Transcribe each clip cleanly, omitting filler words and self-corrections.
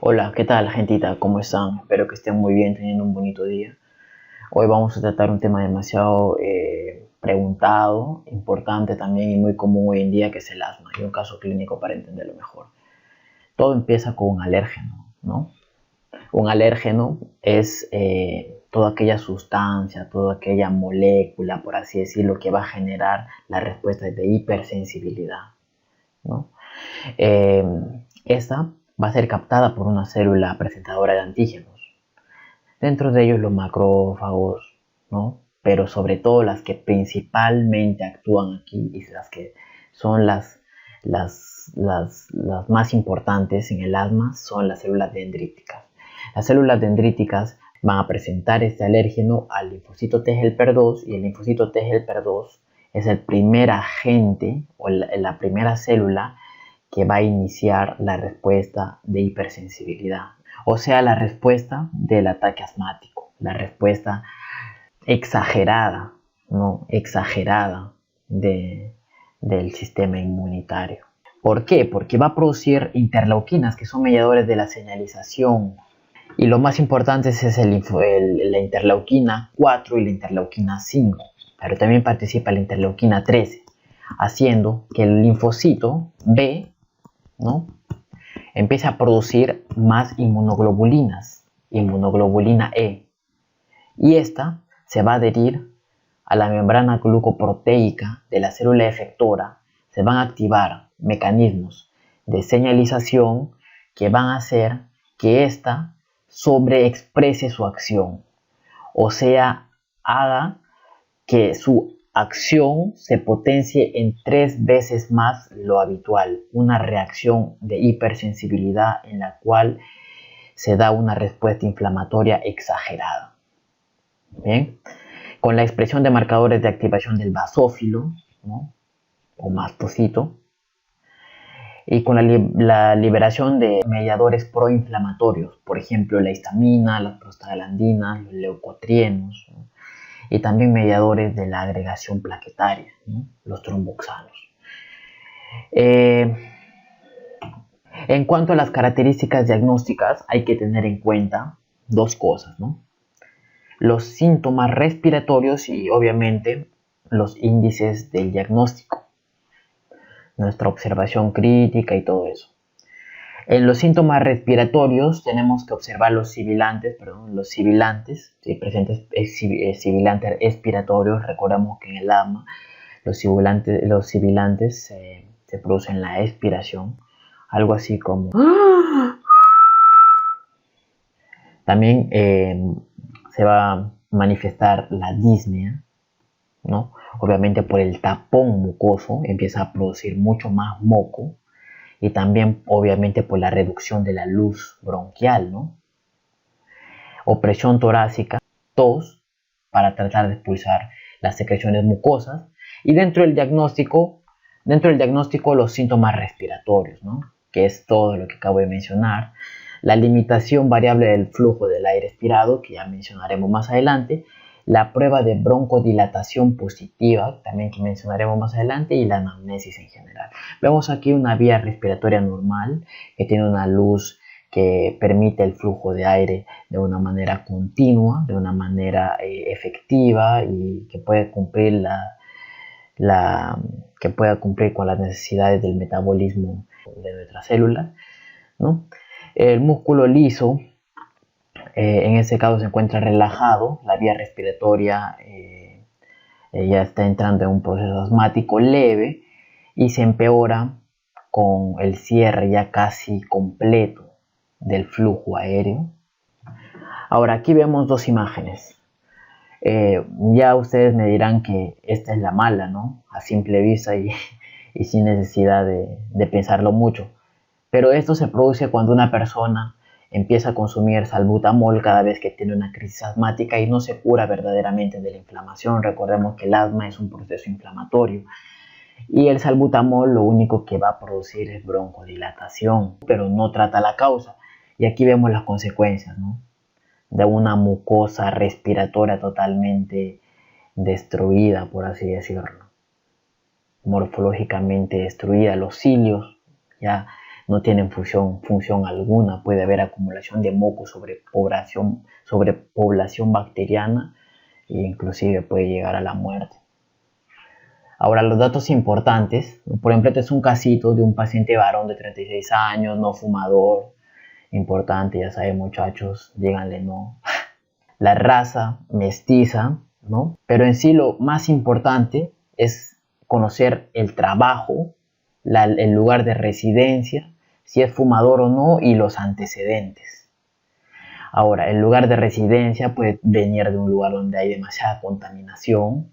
Hola, ¿qué tal, gentita? ¿Cómo están? Espero que estén muy bien, teniendo un bonito día. Hoy vamos a tratar un tema demasiado preguntado, importante también y muy común hoy en día, que es el asma, y un caso clínico para entenderlo mejor. Todo empieza con un alérgeno, ¿no? Un alérgeno es toda aquella sustancia, toda aquella molécula, por así decirlo, que va a generar la respuesta de hipersensibilidad, ¿no? Eh, Esta va a ser captada por una célula presentadora de antígenos, dentro de ellos los macrófagos, ¿no? Pero sobre todo las que principalmente actúan aquí y las que son las más importantes en el asma son las células dendríticas. Las células dendríticas van a presentar este alérgeno al linfocito T helper 2 y el linfocito T helper 2 es el primer agente o la primera célula que va a iniciar la respuesta de hipersensibilidad. O sea, la respuesta del ataque asmático, la respuesta exagerada, ¿no? Exagerada del sistema inmunitario. ¿Por qué? Porque va a producir interleuquinas, que son mediadores de la señalización. Y lo más importante es la interleuquina 4 y la interleuquina 5. Pero también participa la interleuquina 13, haciendo que el linfocito B, ¿no?, empieza a producir más inmunoglobulinas, inmunoglobulina E, y esta se va a adherir a la membrana glucoproteica de la célula efectora. Se van a activar mecanismos de señalización que van a hacer que ésta sobreexprese su acción, o sea, haga que su acción se potencie en 3 veces más lo habitual, una reacción de hipersensibilidad en la cual se da una respuesta inflamatoria exagerada. Bien, con la expresión de marcadores de activación del basófilo, ¿no?, o mastocito, y con la liberación de mediadores proinflamatorios, por ejemplo la histamina, las prostaglandinas, los leucotrienos, ¿no?, y también mediadores de la agregación plaquetaria, ¿no?, los tromboxanos. En cuanto a las características diagnósticas, hay que tener en cuenta dos cosas, ¿no? Los síntomas respiratorios y obviamente los índices del diagnóstico, nuestra observación crítica y todo eso. En los síntomas respiratorios tenemos que observar los sibilantes, si presentes sibilantes expiratorios. Recordamos que en el asma los sibilantes se producen en la expiración, algo así como... También se va a manifestar la disnea, ¿no? Obviamente por el tapón mucoso empieza a producir mucho más moco, y también obviamente por la reducción de la luz bronquial, ¿no? Opresión torácica, tos, para tratar de expulsar las secreciones mucosas, y dentro del diagnóstico los síntomas respiratorios, ¿no?, que es todo lo que acabo de mencionar, la limitación variable del flujo del aire expirado, que ya mencionaremos más adelante, la prueba de broncodilatación positiva, también que mencionaremos más adelante, y la anamnesis en general. Vemos aquí una vía respiratoria normal, que tiene una luz que permite el flujo de aire de una manera continua, de una manera efectiva, y que puede cumplir con las necesidades del metabolismo de nuestras células, ¿no? El músculo liso, en ese caso, se encuentra relajado, la vía respiratoria ya está entrando en un proceso asmático leve y se empeora con el cierre ya casi completo del flujo aéreo. Ahora, aquí vemos dos imágenes. Ya ustedes me dirán que esta es la mala, ¿no?, a simple vista y sin necesidad de pensarlo mucho. Pero esto se produce cuando una persona empieza a consumir salbutamol cada vez que tiene una crisis asmática y no se cura verdaderamente de la inflamación. Recordemos que el asma es un proceso inflamatorio y el salbutamol lo único que va a producir es broncodilatación, pero no trata la causa. Y aquí vemos las consecuencias, ¿no?, de una mucosa respiratoria totalmente destruida, por así decirlo, morfológicamente destruida. Los cilios ya no tienen función alguna, puede haber acumulación de moco sobre población bacteriana e inclusive puede llegar a la muerte. Ahora, los datos importantes, por ejemplo, este es un casito de un paciente varón de 36 años, no fumador, importante, ya saben muchachos, díganle no. La raza mestiza, ¿no? Pero en sí lo más importante es conocer el trabajo, el lugar de residencia, si es fumador o no y los antecedentes. Ahora, el lugar de residencia puede venir de un lugar donde hay demasiada contaminación,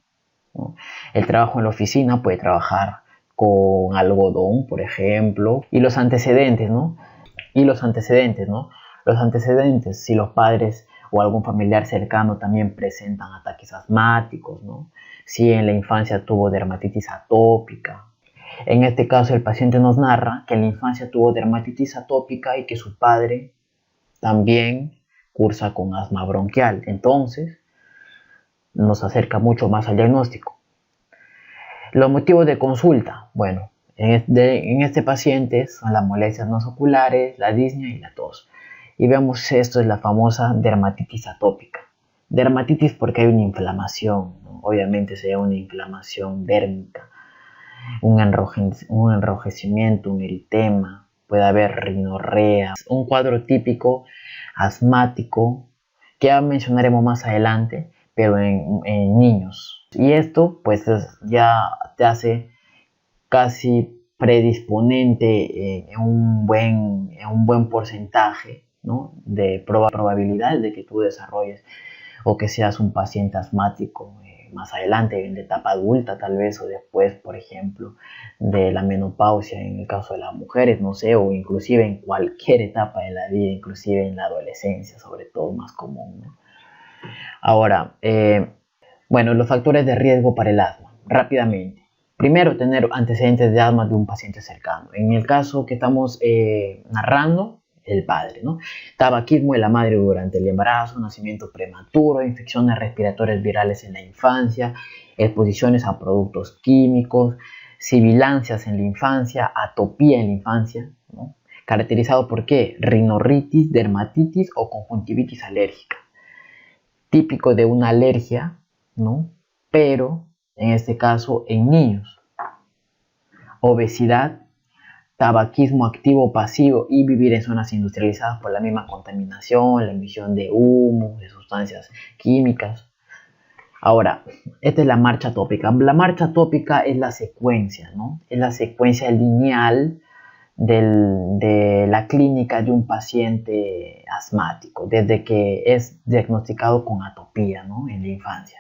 ¿no? El trabajo en la oficina puede trabajar con algodón, por ejemplo, y los antecedentes, ¿no? Los antecedentes, si los padres o algún familiar cercano también presentan ataques asmáticos, ¿no? Si en la infancia tuvo dermatitis atópica. En este caso el paciente nos narra que en la infancia tuvo dermatitis atópica y que su padre también cursa con asma bronquial. Entonces nos acerca mucho más al diagnóstico. Los motivos de consulta, bueno, en este paciente son las molestias nasoculares, la disnea y la tos. Y vemos, esto es la famosa dermatitis atópica. Dermatitis porque hay una inflamación, ¿no? Obviamente sería una inflamación dérmica, un enrojecimiento, un eritema, puede haber rinorrea, un cuadro típico asmático que ya mencionaremos más adelante, pero en niños. Y esto pues ya te hace casi predisponente en un buen porcentaje, ¿no? De probabilidades de que tú desarrolles o que seas un paciente asmático más adelante, en la etapa adulta tal vez, o después, por ejemplo, de la menopausia en el caso de las mujeres, no sé, o inclusive en cualquier etapa de la vida, inclusive en la adolescencia, sobre todo más común, ¿no? Ahora, bueno, los factores de riesgo para el asma, rápidamente. Primero, tener antecedentes de asma de un paciente cercano. En el caso que estamos narrando, el padre, ¿no? Tabaquismo de la madre durante el embarazo, nacimiento prematuro, infecciones respiratorias virales en la infancia, exposiciones a productos químicos, sibilancias en la infancia, atopía en la infancia, ¿no? Caracterizado por ¿qué? Rinorritis, dermatitis o conjuntivitis alérgica. Típico de una alergia, ¿no? Pero en este caso en niños. Obesidad, tabaquismo activo o pasivo y vivir en zonas industrializadas por la misma contaminación, la emisión de humo, de sustancias químicas. Ahora, esta es la marcha tópica. La marcha tópica es la secuencia, ¿no? Es la secuencia lineal de la clínica de un paciente asmático, desde que es diagnosticado con atopía, ¿no? En la infancia.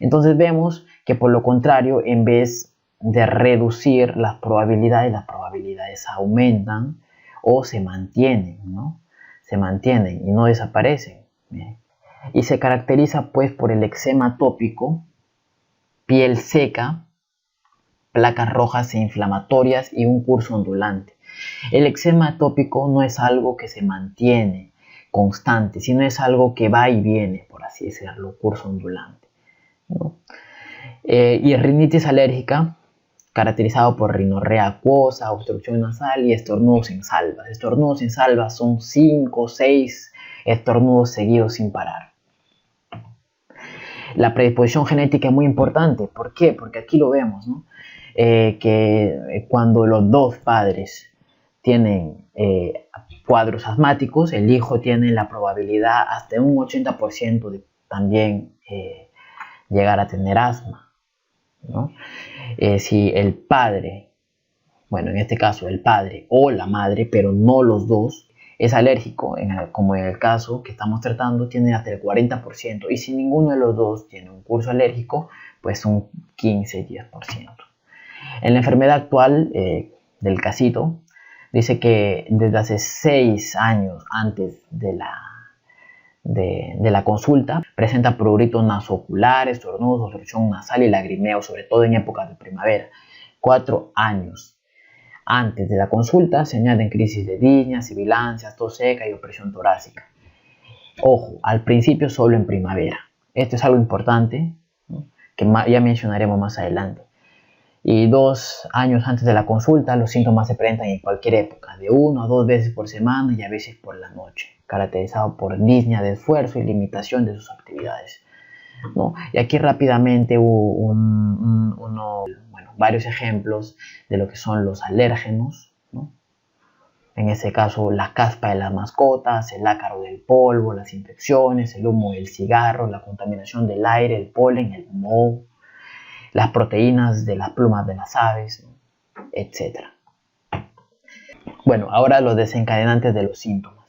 Entonces vemos que por lo contrario, en vez de reducir las probabilidades aumentan o se mantienen, ¿no? Se mantienen y no desaparecen. ¿Bien? Y se caracteriza pues por el eczema atópico, piel seca, placas rojas e inflamatorias y un curso ondulante. El eczema atópico no es algo que se mantiene constante, sino es algo que va y viene, por así decirlo, curso ondulante, ¿no? Y rinitis alérgica, caracterizado por rinorrea acuosa, obstrucción nasal y estornudos en salvas. Estornudos en salvas son 5 o 6 estornudos seguidos sin parar. La predisposición genética es muy importante. ¿Por qué? Porque aquí lo vemos, ¿no? Que cuando los dos padres tienen cuadros asmáticos, el hijo tiene la probabilidad hasta un 80% de también llegar a tener asma, ¿no? Si el padre, bueno, en este caso el padre o la madre, pero no los dos, es alérgico, como en el caso que estamos tratando, tiene hasta el 40%. Y si ninguno de los dos tiene un curso alérgico, pues un 15-10%. En la enfermedad actual del casito, dice que desde hace 6 años antes de la consulta, presenta pruritos nasoculares, estornudos, obstrucción nasal y lagrimeo, sobre todo en épocas de primavera. 4 años antes de la consulta se añaden crisis de disnea, sibilancias, tos seca y opresión torácica. Ojo, al principio solo en primavera. Esto es algo importante, ¿no? Que ya mencionaremos más adelante. Y 2 años antes de la consulta, los síntomas se presentan en cualquier época, de 1 a 2 veces por semana y a veces por la noche, caracterizado por disnea de esfuerzo y limitación de sus actividades, ¿no? Y aquí rápidamente hubo varios ejemplos de lo que son los alérgenos, ¿no? En este caso, la caspa de las mascotas, el ácaro del polvo, las infecciones, el humo del cigarro, la contaminación del aire, el polen, el moho, las proteínas de las plumas de las aves, ¿no? Etc. Bueno, ahora los desencadenantes de los síntomas.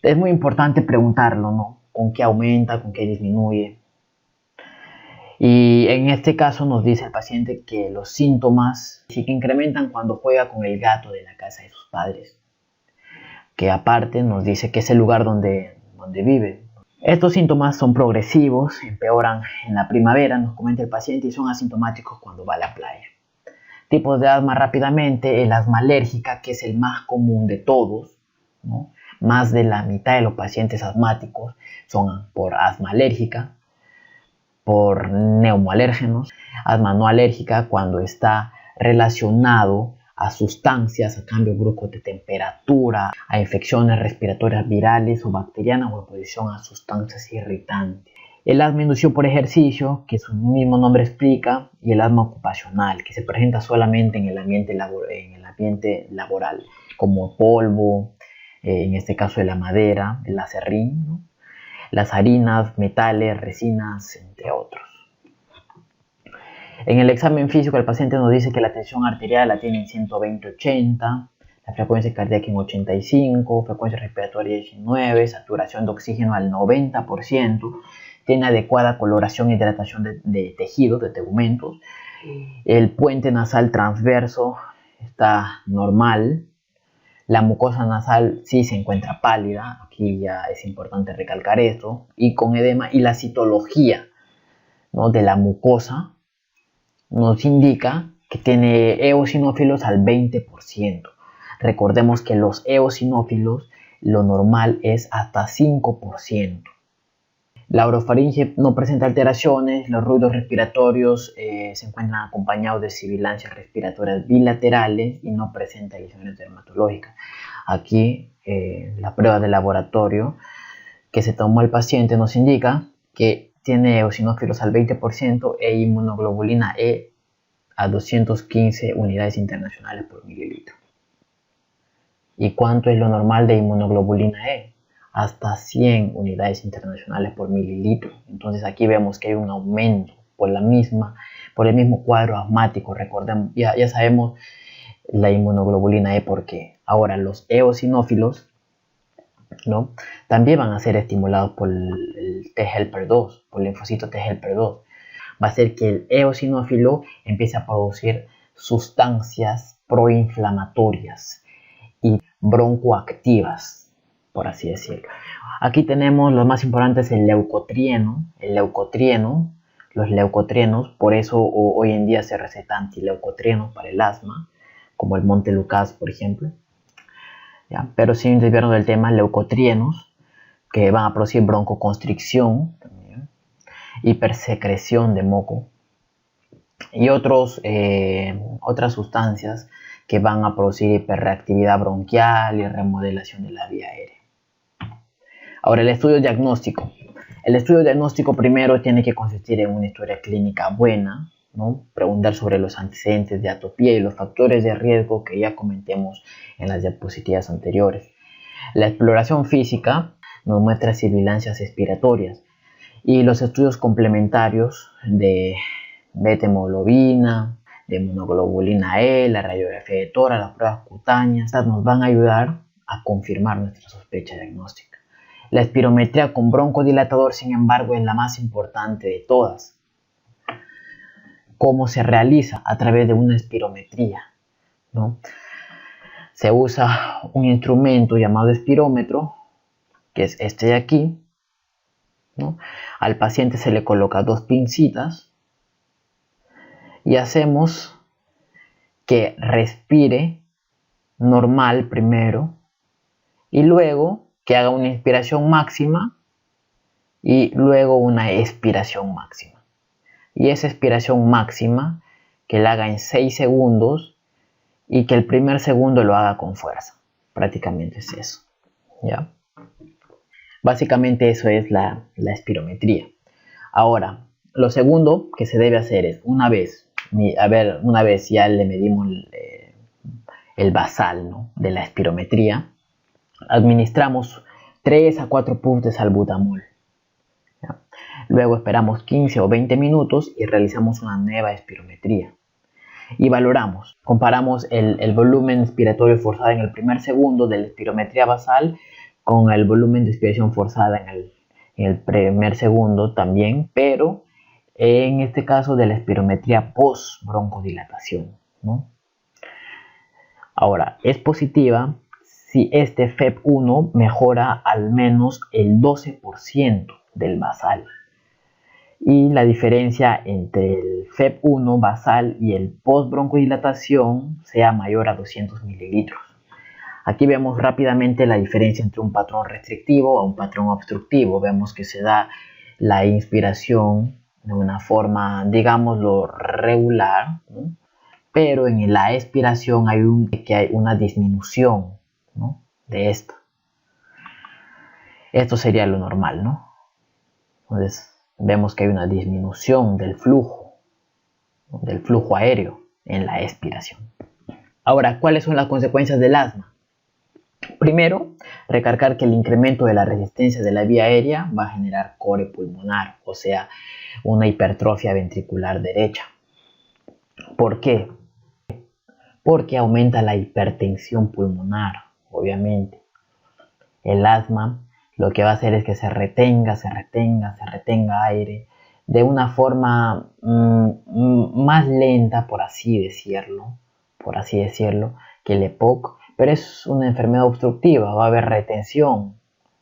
Es muy importante preguntarlo, ¿no? ¿Con qué aumenta? ¿Con qué disminuye? Y en este caso nos dice el paciente que los síntomas sí que incrementan cuando juega con el gato de la casa de sus padres, que aparte nos dice que es el lugar donde vive. Estos síntomas son progresivos, empeoran en la primavera, nos comenta el paciente, y son asintomáticos cuando va a la playa. Tipos de asma rápidamente, el asma alérgica, que es el más común de todos, ¿no? Más de la mitad de los pacientes asmáticos son por asma alérgica, por neumoalérgenos. Asma no alérgica cuando está relacionado a sustancias, a cambios bruscos de temperatura, a infecciones respiratorias virales o bacterianas o exposición a sustancias irritantes. El asma inducido por ejercicio, que su mismo nombre explica, y el asma ocupacional, que se presenta solamente en el ambiente laboral, como polvo, en este caso de la madera, el acerrín, ¿no? Las harinas, metales, resinas, entre otros. En el examen físico el paciente nos dice que la tensión arterial la tiene en 120/80, la frecuencia cardíaca en 85, frecuencia respiratoria 19, saturación de oxígeno al 90%, tiene adecuada coloración e hidratación de tejidos, de tegumentos. El puente nasal transverso está normal. La mucosa nasal sí se encuentra pálida, aquí ya es importante recalcar esto, y con edema, y la citología, ¿no?, de la mucosa nos indica que tiene eosinófilos al 20%. Recordemos que los eosinófilos, lo normal es hasta 5%. La orofaringe no presenta alteraciones, los ruidos respiratorios se encuentran acompañados de sibilancias respiratorias bilaterales y no presenta lesiones dermatológicas. Aquí la prueba de laboratorio que se tomó al paciente nos indica que tiene eosinófilos al 20% e inmunoglobulina E a 215 unidades internacionales por mililitro. ¿Y cuánto es lo normal de inmunoglobulina E? Hasta 100 unidades internacionales por mililitro. Entonces aquí vemos que hay un aumento por el mismo cuadro asmático. Recordemos, ya sabemos la inmunoglobulina E porque ahora los eosinófilos, ¿no?, también van a ser estimulados por el T helper 2, por el linfocito T helper 2. Va a hacer que el eosinófilo empiece a producir sustancias proinflamatorias y broncoactivas, por así decirlo. Aquí tenemos los más importantes, el leucotrieno, los leucotrienos, por eso hoy en día se receta antileucotrieno para el asma, como el Montelukast, por ejemplo. ¿Ya? Pero sin desviarnos del tema, leucotrienos, que van a producir broncoconstricción, hipersecreción de moco y otras sustancias que van a producir hiperreactividad bronquial y remodelación de la vía aérea. Ahora, el estudio diagnóstico. El estudio diagnóstico primero tiene que consistir en una historia clínica buena, ¿no? Preguntar sobre los antecedentes de atopía y los factores de riesgo que ya comentemos en las diapositivas anteriores. La exploración física nos muestra sibilancias expiratorias y los estudios complementarios de beta-hemoglobina, de monoglobulina E, la radiografía de tórax, las pruebas cutáneas, nos van a ayudar a confirmar nuestra sospecha diagnóstica. La espirometría con broncodilatador, sin embargo, es la más importante de todas. ¿Cómo se realiza? A través de una espirometría, ¿no? Se usa un instrumento llamado espirómetro, que es este de aquí, ¿no? Al paciente se le coloca 2 pincitas y hacemos que respire normal primero y luego que haga una inspiración máxima y luego una expiración máxima. Y esa expiración máxima que la haga en 6 segundos y que el primer segundo lo haga con fuerza. Prácticamente es eso, ¿ya? Básicamente eso es la espirometría. Ahora, lo segundo que se debe hacer es, una vez ya le medimos el basal, ¿no?, de la espirometría, administramos 3 a 4 puffs de salbutamol. ¿Ya? Luego esperamos 15 o 20 minutos y realizamos una nueva espirometría. Y valoramos, comparamos el volumen expiratorio forzado en el primer segundo de la espirometría basal con el volumen de expiración forzada en el primer segundo también, pero en este caso de la espirometría post broncodilatación, ¿no? Ahora, es positiva si este FEP1 mejora al menos el 12% del basal. Y la diferencia entre el FEP1 basal y el post broncodilatación sea mayor a 200 mililitros. Aquí vemos rápidamente la diferencia entre un patrón restrictivo a un patrón obstructivo. Vemos que se da la inspiración de una forma, digámoslo, regular, ¿no?, pero en la expiración hay una disminución, ¿no?, de esta. Esto sería lo normal, ¿no? Entonces vemos que hay una disminución del flujo aéreo en la expiración. Ahora, ¿cuáles son las consecuencias del asma? Primero, recalcar que el incremento de la resistencia de la vía aérea va a generar core pulmonar, o sea, una hipertrofia ventricular derecha. ¿Por qué? Porque aumenta la hipertensión pulmonar, obviamente. El asma lo que va a hacer es que se retenga aire de una forma más lenta, por así decirlo, que el EPOC, pero es una enfermedad obstructiva, va a haber retención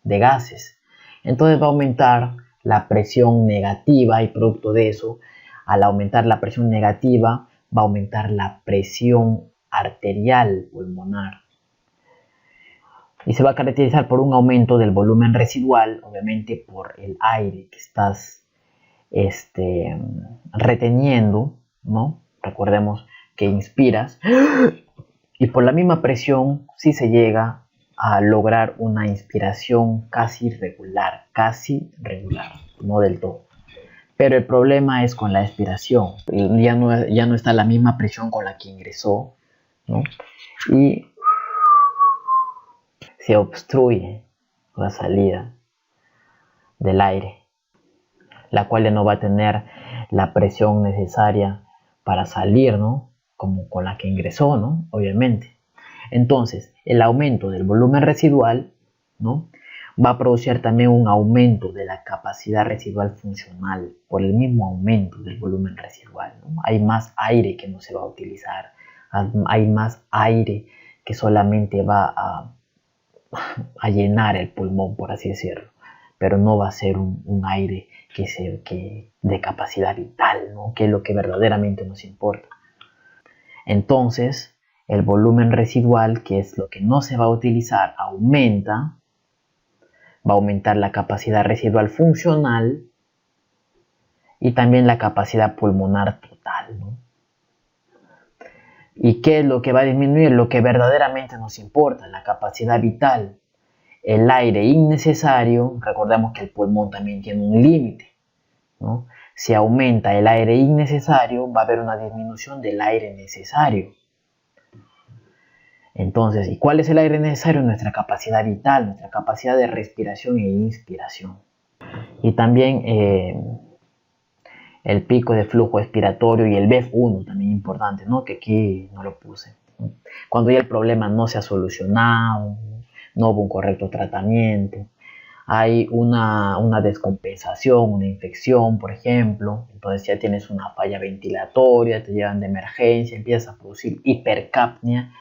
de gases. Entonces va a aumentar la presión negativa y producto de eso, al aumentar la presión negativa, va a aumentar la presión arterial pulmonar. Y se va a caracterizar por un aumento del volumen residual, obviamente por el aire que estás reteniendo, ¿no? Recordemos que inspiras y por la misma presión sí se llega a lograr una inspiración casi regular, no del todo. Pero el problema es con la expiración, ya no está la misma presión con la que ingresó, ¿no? Y se obstruye la salida del aire, la cual ya no va a tener la presión necesaria para salir, ¿no?, como con la que ingresó, ¿no?, obviamente. Entonces, el aumento del volumen residual, ¿no?, va a producir también un aumento de la capacidad residual funcional por el mismo aumento del volumen residual, ¿no? Hay más aire que no se va a utilizar, hay más aire que solamente va a llenar el pulmón, por así decirlo, pero no va a ser un aire de capacidad vital, ¿no?, que es lo que verdaderamente nos importa. Entonces, el volumen residual, que es lo que no se va a utilizar, va a aumentar la capacidad residual funcional y también la capacidad pulmonar total, ¿no? ¿Y qué es lo que va a disminuir? Lo que verdaderamente nos importa, la capacidad vital. El aire innecesario, recordemos que el pulmón también tiene un límite, ¿no? Si aumenta el aire innecesario, va a haber una disminución del aire necesario. Entonces, ¿y cuál es el aire necesario? Nuestra capacidad vital, nuestra capacidad de respiración e inspiración. Y también el pico de flujo expiratorio y el BEF1, también importante, ¿no?, que aquí no lo puse. Cuando ya el problema no se ha solucionado, no hubo un correcto tratamiento, hay una descompensación, una infección, por ejemplo, entonces ya tienes una falla ventilatoria, te llevan de emergencia, empiezas a producir hipercapnia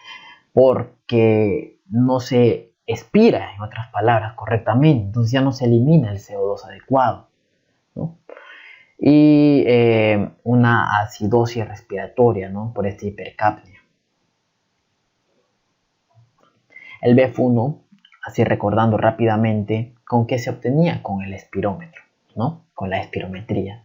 porque no se expira, en otras palabras, correctamente, entonces ya no se elimina el CO2 adecuado, ¿no? Y una acidosis respiratoria, ¿no?, por esta hipercapnia. El BEF1, así recordando rápidamente, ¿con qué se obtenía? Con el espirómetro, ¿no?, con la espirometría.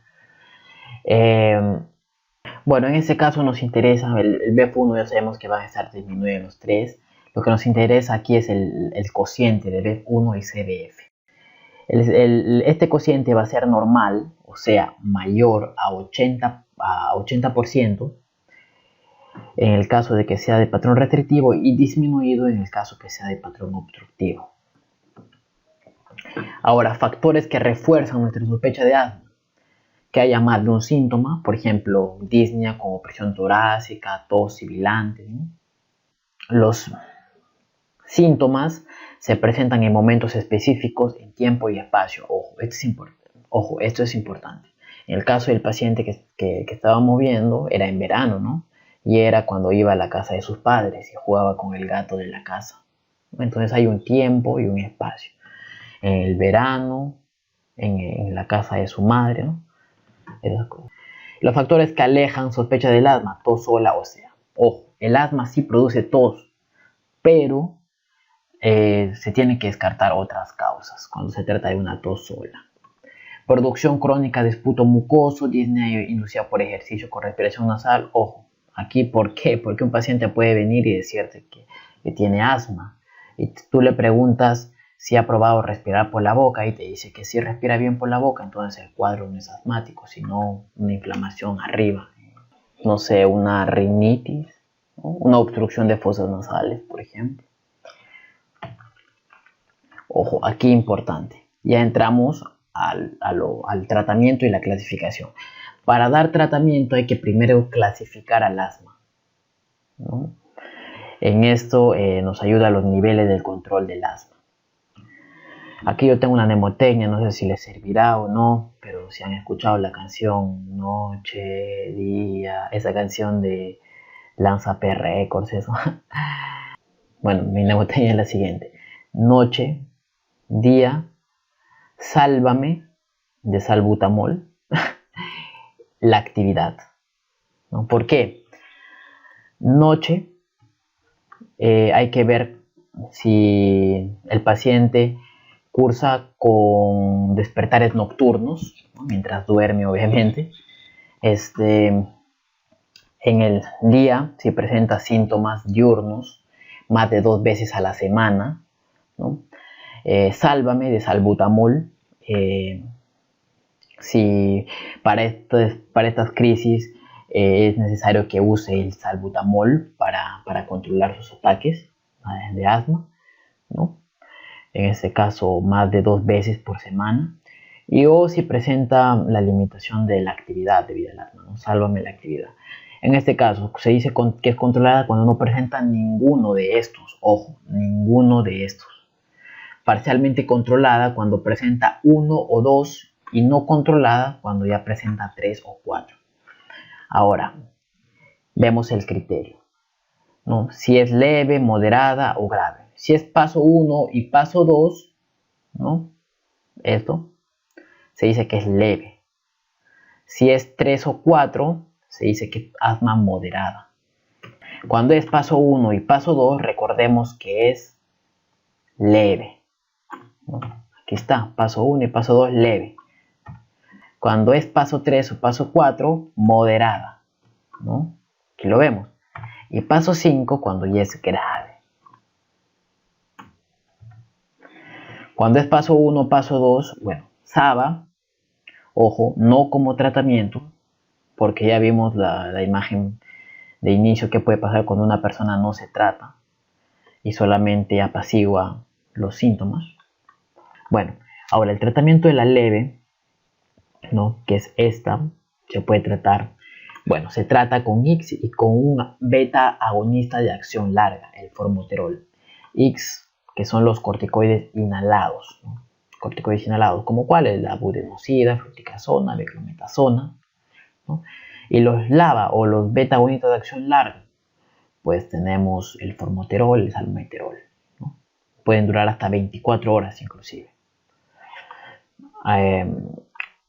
Bueno, en este caso nos interesa el BF1, ya sabemos que van a estar disminuidos los 3. Lo que nos interesa aquí es el cociente de BF1 y CBF. Este cociente va a ser normal, o sea, mayor a 80% en el caso de que sea de patrón restrictivo y disminuido en el caso que sea de patrón obstructivo. Ahora, factores que refuerzan nuestra sospecha de asma. Que haya más de un síntoma, por ejemplo, disnea como presión torácica, tos sibilante, ¿no? Los síntomas se presentan en momentos específicos en tiempo y espacio. Ojo, esto es importante. En el caso del paciente que estábamos viendo, era en verano, ¿no? Y era cuando iba a la casa de sus padres y jugaba con el gato de la casa. Entonces hay un tiempo y un espacio. En el verano, en la casa de su madre, ¿no? Esas cosas. Los factores que alejan sospecha del asma, tos sola o sea. Ojo, el asma sí produce tos, pero se tiene que descartar otras causas cuando se trata de una tos sola. Producción crónica de esputo mucoso, disnea inducida por ejercicio con respiración nasal. Ojo, aquí ¿por qué? Porque un paciente puede venir y decirte que tiene asma y tú le preguntas si ha probado respirar por la boca y te dice que si respira bien por la boca, entonces el cuadro no es asmático, sino una inflamación arriba. No sé, una rinitis, ¿no? Una obstrucción de fosas nasales, por ejemplo. Ojo, aquí importante. Ya entramos al tratamiento y la clasificación. Para dar tratamiento hay que primero clasificar al asma, ¿no? En esto nos ayuda los niveles del control del asma. Aquí yo tengo una mnemotecnia, no sé si les servirá o no, pero si han escuchado la canción Noche, Día, esa canción de Lanza P Records, eso. Bueno, mi mnemotecnia es la siguiente: noche, día, sálvame, de salbutamol, la actividad, ¿no? ¿Por qué? Noche, hay que ver si el paciente cursa con despertares nocturnos, ¿no? Mientras duerme, obviamente. En el día, si presenta síntomas diurnos, más de 2 veces a la semana, ¿no? Sálvame de salbutamol. Si para estas crisis es necesario que use el salbutamol para controlar sus ataques de asma, ¿no? En este caso más de 2 veces por semana, y o si presenta la limitación de la actividad debido al asma, ¿no? Sálvame la actividad. En este caso se dice que es controlada cuando no presenta ninguno de estos, ojo, ninguno de estos. Parcialmente controlada cuando presenta 1 o 2 y no controlada cuando ya presenta 3 o 4. Ahora, vemos el criterio, ¿no? Si es leve, moderada o grave. Si es paso 1 y paso 2, ¿no? Esto se dice que es leve. Si es 3 o 4, se dice que es asma moderada. Cuando es paso 1 y paso 2, recordemos que es leve, ¿no? Aquí está, paso 1 y paso 2, leve. Cuando es paso 3 o paso 4, moderada, ¿no? Aquí lo vemos. Y paso 5, cuando ya es grave. Cuando es paso 1, paso 2, bueno, SABA, ojo, no como tratamiento, porque ya vimos la imagen de inicio que puede pasar cuando una persona no se trata y solamente apacigua los síntomas. Bueno, ahora el tratamiento de la leve, ¿no? Que es esta, se puede tratar, bueno, se trata con X y con un beta agonista de acción larga, el formoterol. X, que son los corticoides inhalados, ¿no? Corticoides inhalados, como cuáles, la budesonida, fluticasona, beclometasona, ¿no? Y los LABA o los beta agonistas de acción larga, pues tenemos el formoterol, el salmeterol, ¿no? Pueden durar hasta 24 horas inclusive.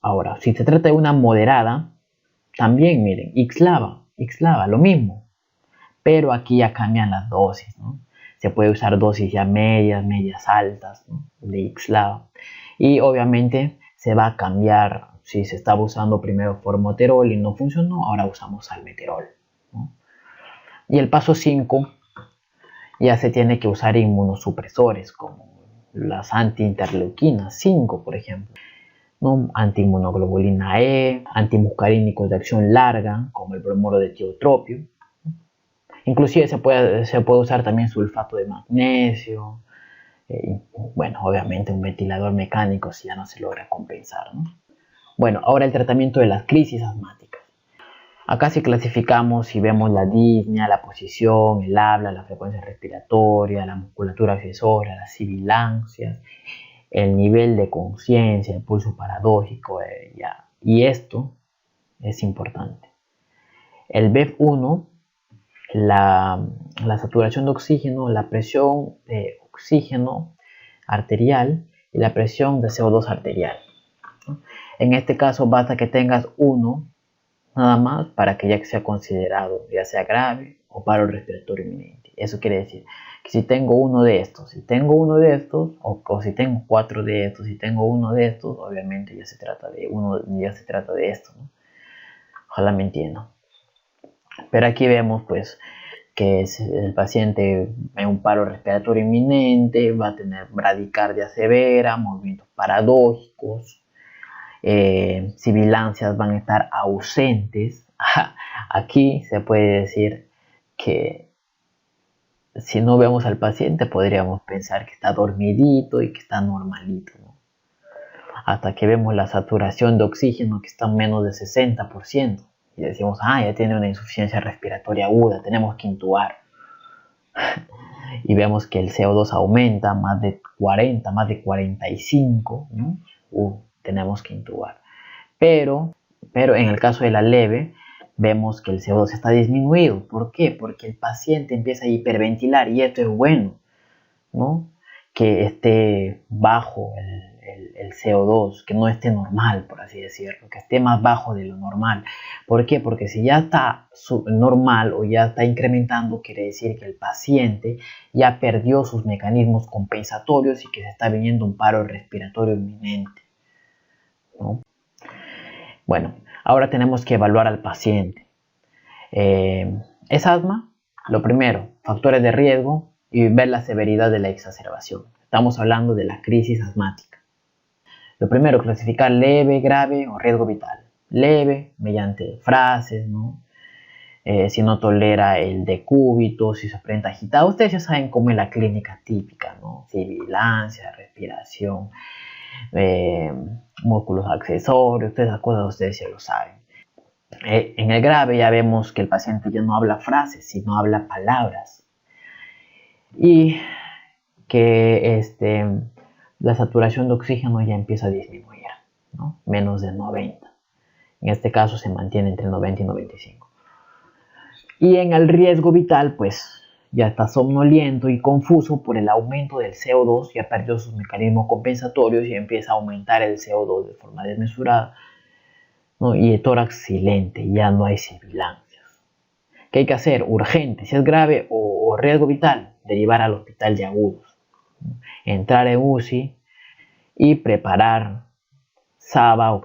Ahora, si se trata de una moderada, también miren, Xlava, lo mismo, pero aquí ya cambian las dosis, ¿no? Se puede usar dosis ya medias altas, ¿no? De Xlava. Y obviamente se va a cambiar Si se estaba usando primero formoterol y no funcionó, ahora usamos salmeterol, ¿no? Y el paso 5, ya se tiene que usar inmunosupresores como las antiinterleuquinas 5, por ejemplo, ¿no? Antiinmunoglobulina E, antimuscarínicos de acción larga como el bromuro de tiotropio. Inclusive se puede usar también sulfato de magnesio. Bueno, obviamente un ventilador mecánico si ya no se logra compensar, ¿no? Bueno, ahora el tratamiento de las crisis asmáticas. Acá sí clasificamos y vemos la disnea, la posición, el habla, la frecuencia respiratoria, la musculatura accesoria, las sibilancias, el nivel de conciencia, el pulso paradójico, ya. Y esto es importante. El BEF1, la saturación de oxígeno, la presión de oxígeno arterial y la presión de CO2 arterial, ¿no? En este caso basta que tengas uno nada más para que ya sea considerado ya sea grave o paro respiratorio inminente. Eso quiere decir que si tengo uno de estos, o si tengo 4 de estos, si tengo uno de estos, obviamente ya se trata de esto, ¿no? Ojalá me entiendan. Pero aquí vemos pues que el paciente en un paro respiratorio inminente va a tener bradicardia severa, movimientos paradójicos, sibilancias van a estar ausentes. Aquí se puede decir que si no vemos al paciente podríamos pensar que está dormidito y que está normalito, ¿no? Hasta que vemos la saturación de oxígeno que está en menos de 60% y decimos, ya tiene una insuficiencia respiratoria aguda, tenemos que intubar. Y vemos que el CO2 aumenta más de 40, más de 45, ¿no? Tenemos que intubar. Pero en el caso de la leve, vemos que el CO2 está disminuido. ¿Por qué? Porque el paciente empieza a hiperventilar y esto es bueno, ¿no? Que esté bajo el CO2, que no esté normal, por así decirlo, que esté más bajo de lo normal. ¿Por qué? Porque si ya está normal o ya está incrementando, quiere decir que el paciente ya perdió sus mecanismos compensatorios y que se está viniendo un paro respiratorio inminente, ¿no? Bueno, ahora tenemos que evaluar al paciente. ¿Es asma? Lo primero, factores de riesgo y ver la severidad de la exacerbación. Estamos hablando de la crisis asmática. Lo primero, clasificar leve, grave o riesgo vital. Leve, mediante frases, ¿no? Si no tolera el decúbito, si se presenta agitado. Ustedes ya saben cómo es la clínica típica, ¿no? Sibilancia, respiración, músculos accesorios, todas esas cosas ustedes ya lo saben. En el grave ya vemos que el paciente ya no habla frases, sino habla palabras. Y que la saturación de oxígeno ya empieza a disminuir, ¿no? Menos de 90. En este caso se mantiene entre 90 y 95. Y en el riesgo vital, pues ya está somnoliento y confuso por el aumento del CO2, ya perdió sus mecanismos compensatorios y empieza a aumentar el CO2 de forma desmesurada, ¿no? Y el tórax silente, ya no hay sibilancias. ¿Qué hay que hacer? Urgente, si es grave o riesgo vital, derivar al hospital de agudos, ¿no? Entrar en UCI y preparar SABA,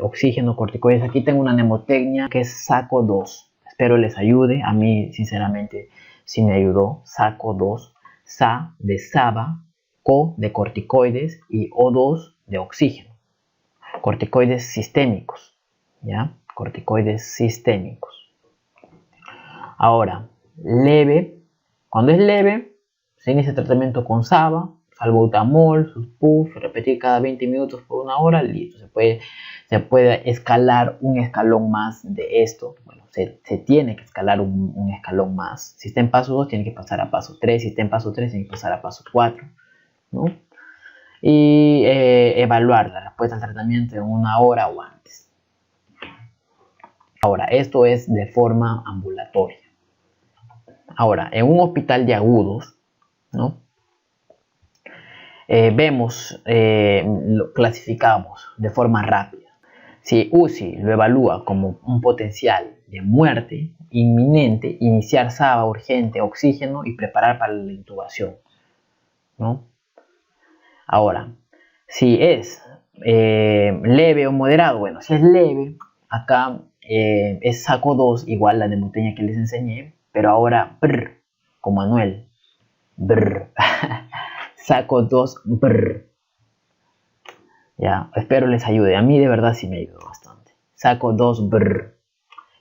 oxígeno, corticoides. Aquí tengo una mnemotecnia que es SACO2. Espero les ayude. A mí, sinceramente, sí me ayudó. SACO2. SA de SABA, CO de corticoides y O2 de oxígeno. Corticoides sistémicos, ¿ya? Corticoides sistémicos. Ahora, leve. Cuando es leve, se inicia el tratamiento con SABA, salbutamol, sus puffs, repetir cada 20 minutos por 1 hora, listo. Se puede escalar un escalón más de esto. Bueno, se tiene que escalar un escalón más. Si está en paso 2, tiene que pasar a paso 3. Si está en paso 3, tiene que pasar a paso 4, ¿no? Y evaluar la respuesta al tratamiento en 1 hora o antes. Ahora, esto es de forma ambulatoria. Ahora, en un hospital de agudos, ¿no? Lo clasificamos de forma rápida. Si UCI lo evalúa como un potencial de muerte inminente, iniciar SABA urgente, oxígeno y preparar para la intubación, ¿no? Ahora, si es leve o moderado. Bueno, si es leve, acá es saco 2, igual la neumotecnia que les enseñé, pero ahora brr, como Manuel. Brr. Saco 2, brr. Ya, espero les ayude. A mí de verdad sí me ayudó bastante. Saco 2, brr.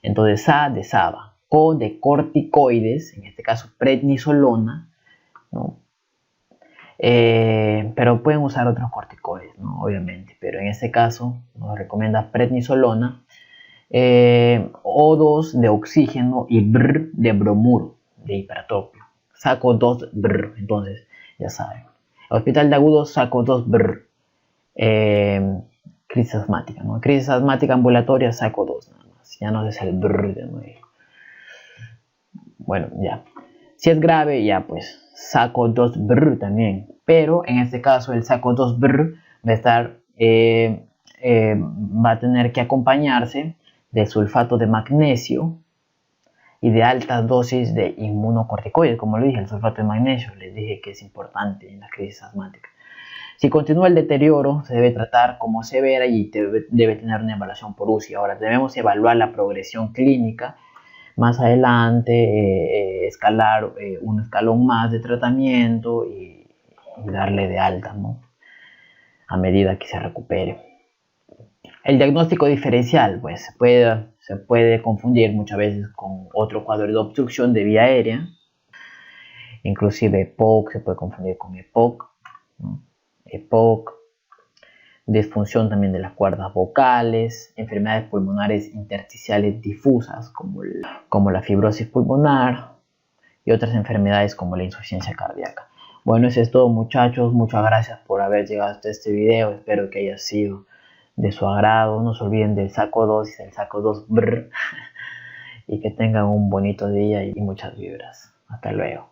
Entonces, sa de saba, co de corticoides, en este caso prednisolona, ¿no? Pero pueden usar otros corticoides, ¿no? Obviamente, pero en este caso nos recomienda prednisolona, O2 de oxígeno y BR de bromuro, de hipertropio. Saco 2 BR, entonces ya saben. Hospital de agudos, saco 2 BR. Crisis asmática, ¿no? Crisis asmática ambulatoria, saco 2 nada más. Ya no es el BR de nuevo. Bueno, ya. Si es grave, ya pues saco 2 BR también. Pero en este caso el saco 2 BR va a estar, va a tener que acompañarse de sulfato de magnesio y de altas dosis de inmunocorticoides. Como le dije, el sulfato de magnesio, les dije que es importante en la crisis asmática. Si continúa el deterioro, se debe tratar como severa y debe tener una evaluación por UCI. Ahora debemos evaluar la progresión clínica. Más adelante, escalar un escalón más de tratamiento y darle de alta, ¿no? A medida que se recupere. El diagnóstico diferencial, pues se puede confundir muchas veces con otro cuadro de obstrucción de vía aérea. Inclusive EPOC se puede confundir con EPOC, ¿no? EPOC, disfunción también de las cuerdas vocales, enfermedades pulmonares intersticiales difusas como la fibrosis pulmonar y otras enfermedades como la insuficiencia cardíaca. Bueno, eso es todo, muchachos. Muchas gracias por haber llegado hasta este video. Espero que haya sido de su agrado. No se olviden del saco 2 y del saco 2 brr. Y que tengan un bonito día y muchas vibras. Hasta luego.